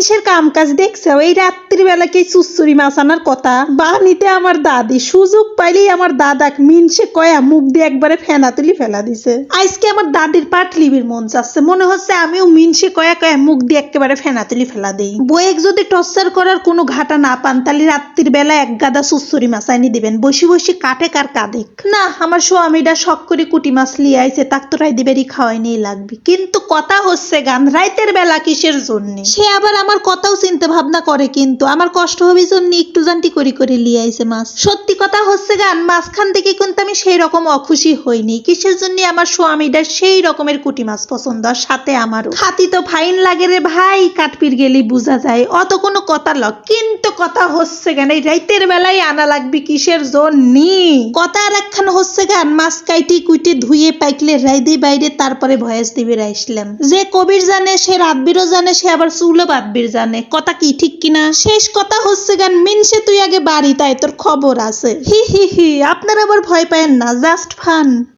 মিনসের কাম কাজ দেখছো, এই রাত্রির বেলা কি চুচুরি মাছ আনার কথা বানিতে আমার দাদি সুযোগ পাইলেই আমার দাদাক মিনসে কয়া মুখ দিয়ে একবারে ফেনা তুলি ফেলা দিছে। আজকে আমার দাদির পাটলিবির মন চাচ্ছে, মনে হচ্ছে আমিও মিনসে কয়া কয়া মুখ দিয়ে একেবারে ফেনা তুলি ফেলা দেই। বইয়েক যদি টর্চার করার কোনো ঘাটা না পান তাহলে রাত্রির বেলা এক গাদা চুচুরি মাছ আনি দিবেন, বসি বসি কাটে কার কাদিক না। আমার স্বামীটা শখ করে কুটি মাছ লিয়ে আইছে, তাক তো রাই দিবেরই খাওয়াই নিয়ে লাগবে। কিন্তু কথা হচ্ছে গান রাইতের বেলা কিসের জন্য সে আবার আমার কথাও চিন্তা ভাবনা করে, কিন্তু আমার কষ্ট হবে জন্য একটু জানটি করি করে লিয়ে আইছে মাছ। সত্যি কথা হচ্ছে গান মাঝখান থেকে কিন্তু আমি সেই রকম অখুশি হইনি। কিসের জন্য আমার স্বামীটা সেই রকমের কুটি মাছ পছন্দ, আর সাথে আমারও খাতি তো ফাইন লাগে রে ভাই, কাটপির গেলি বোঝা যায়, অত কোনো কথা লক। কিন্তু কথা হচ্ছে গান এই রাইতের বেলায় আনা লাগবে কিসের জন্য কথা আর একখান হচ্ছে গান মাছ কাইটি কুইটে ধুয়ে পাইকলে রাইদে বাইরে তারপরে ভয়েস দিবে রাইসলাম। যে কবির জানে সে রাতবিরও জানে, সে আবার চুলো বাদবির জানে, কথা কি ঠিক কিনা। শেষ কথা হচ্ছে গান মিনসে তুই আগে বাড়ি তাই তোর খবর আছে। হি হি হি, আপনারা আবার ভয় পায়েন না, জাস্ট ফান।